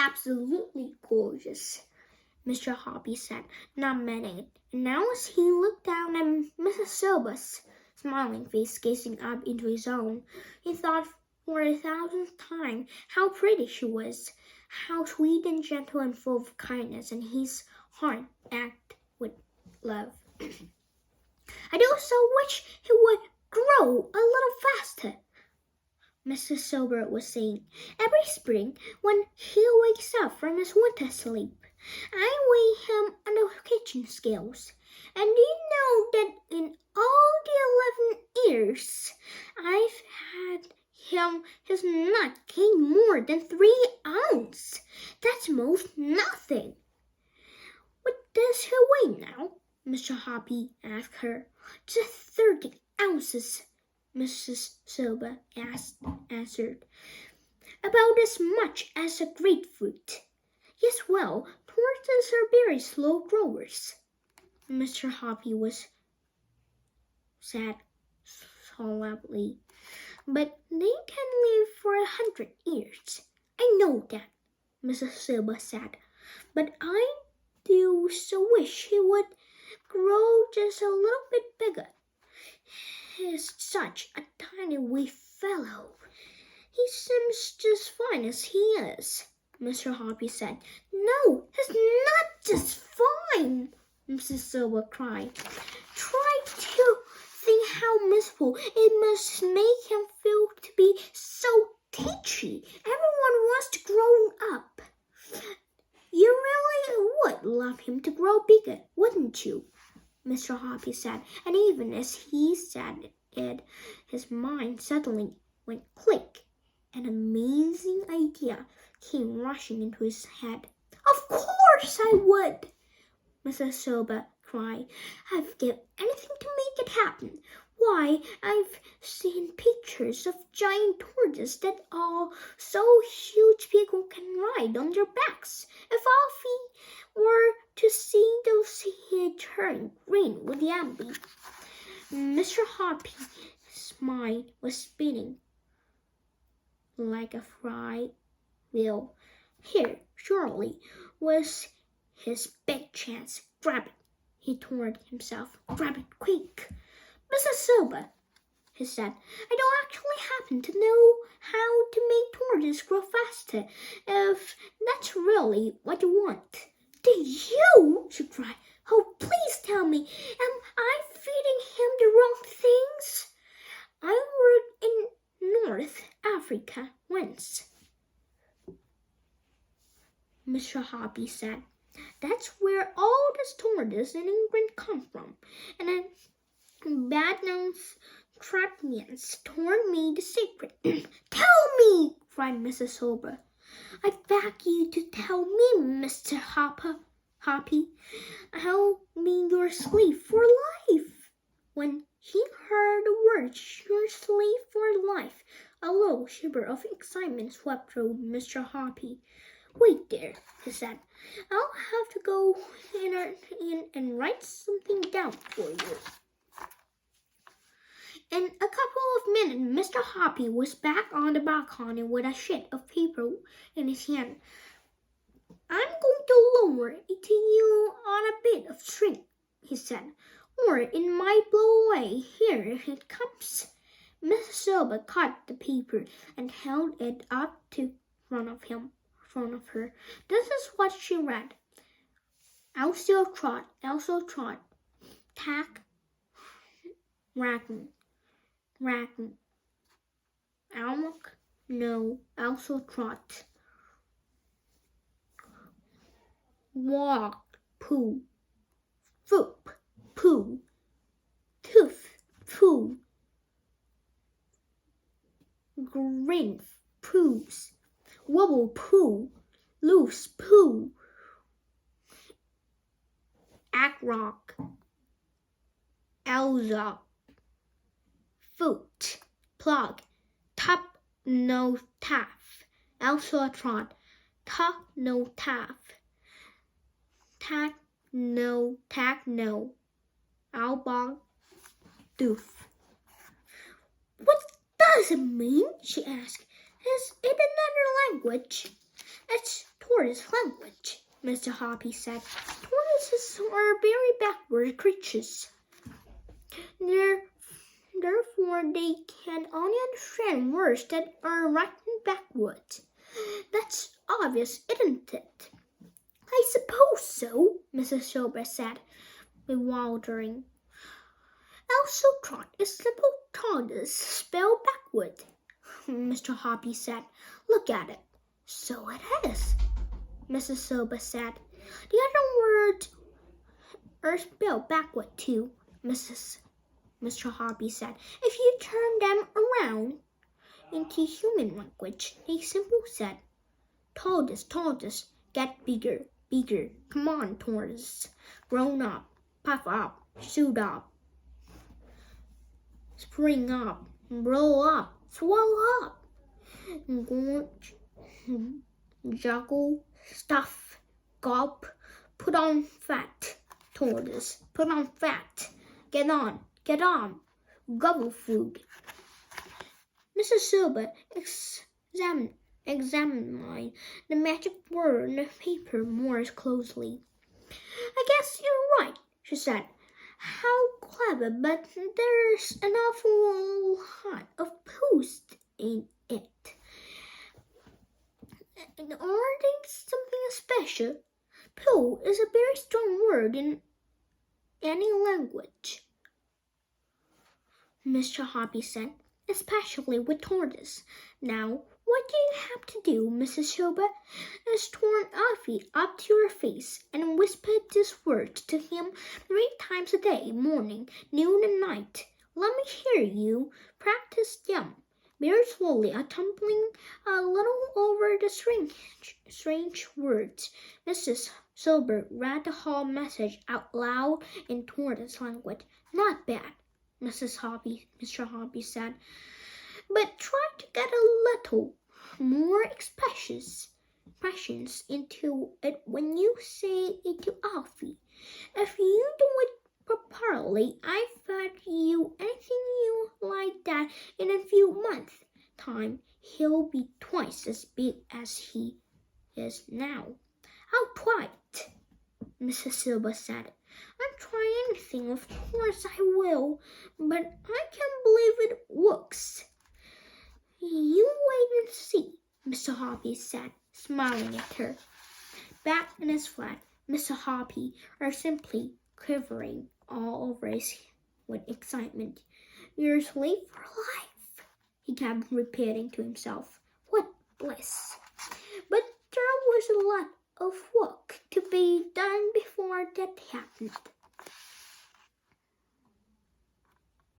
absolutely gorgeous," Mr. Hoppy said, not meaning it. And now as he looked down at Mrs. Silver's smiling face gazing up into his own, he thought for the 1,000th time how pretty she was, how sweet and gentle and full of kindness, and his heart ached with love. "I do so wish he would grow a little faster," Mrs. Silver was saying. "Every spring, when he wakes up from his winter sleep, I weigh him on the kitchen scales. And do you know that in all the 11 years I've had him, his nut gained more than 3 ounces? That's most nothing." "What does he weigh now?" Mr. Hoppy asked her. "Just 30 ounces," Mrs. Silver answered. "About as much as a grapefruit." "Yes, well, tortoises are very slow growers," Mr. Hoppy said solemnly. "But they can live for 100 years. "I know that," Mrs. Silver said. "But I do so wish he would grow just a little bit bigger. He's such a tiny wee fellow." "He seems just fine as he is," Mr. Hoppy said. "No, he's not just fine," Mrs. Silver cried. "Try to think how miserable it must make him feel to be so teachy. Everyone wants to grow up. You really would love him to grow bigger, wouldn't you?" Mr. Hoppy said, and even as he said it, his mind suddenly went click. An amazing idea came rushing into his head. "Of course I would," Mrs. Silver cried. "I'd give anything to make it happen. Why, I've seen pictures of giant tortoises that are so huge people can ride on their backs. If Alfie were to see those, he'd turn green with envy." Mr. Hoppy's mind was spinning like a fry wheel. Here, surely, was his big chance. "Grab it," he told himself. "Grab it quick." "Mrs. Silver," he said, "I don't actually happen to know how to make tortoises grow faster, if that's really what you want." "Do you?" she cried. "Oh, please tell me. Am I feeding him the wrong things? I worked in North Africa once," Mr. Hoppy said. "That's where all the tortoises in England come from. And a bad-nosed Trotmians told me the secret." "Tell me!" cried Mrs. Silver. "I beg you to tell me, Mr. Hoppy. I'll be your slave for life." When he heard the words, "your slave for life," a little shiver of excitement swept through Mr. Hoppy. "Wait there," he said. "I'll have to go in and write something down for you." In a couple of minutes, Mr. Hoppy was back on the balcony with a sheet of paper in his hand. "I'm going to lower it to you on a bit of string," he said, "or it might blow away. Here it comes." Mrs. Silver caught the paper and held it up to front of her. This is what she read. "Also trot, tack, raggen, almach, no, also trot, walk, poo, foop, poo, tooth, poo, grin, poos, wobble, poo, loose, poo, rock, Elza, foot, plug, top, no, taff, also trot, top, no, taff, tack, no, albog, doof. "What does it mean?" she asked. "Is it another language?" "It's tortoise language, Mr. Hoppy said. Tortoises are very backward creatures. Therefore, they can only understand words that are written backwards. That's obvious, isn't it? I suppose so, Mrs. Silver said, bewildering. Also, trot is simple tortoise spelled backward, Mr. Hoppy said. Look at it. So it is, Mrs. Silver said. The other words are spelled backward too, Mr. Hoppy said. If you turn them around into human language, they simply said, tortoise, tortoise, get bigger, bigger. Come on, tortoise. Grown up, puff up, shoot up, spring up, roll up, swell up, gorge, juggle, stuff, gulp, put on fat, tortoise, put on fat, get on, gobble food. Mrs. Silver examined the magic word on the paper more closely. I guess you're right, she said. How clever, but there's an awful lot of post in it. Are they something special? Pooh is a very strong word in any language, Mr. Hoppy said, especially with tortoise. Now, what you have to do, Mrs. Silver, is turn Alfie up to your face and whisper these words to him 3 times a day, morning, noon, and night. Let me hear you practice them. Very slowly, tumbling a little over the strange words. Mrs. Silver read the whole message out loud in tortoise language. Not bad, Mr. Hoppy said, but try to get a little more expressions into it when you say it to Alfie. If you do it properly, I bet you anything you like that in a few months' time he'll be twice as big as he is now. I'll try it, Mrs. Silver said. I'll try anything, of course I will, but I can't believe it works. You wait and see, Mr. Hoppy said, smiling at her. Back in his flat, Mr. Hoppy are simply quivering all over with excitement. You're asleep for life, he kept repeating to himself. What bliss! But there was a lot of work to be done before that happened.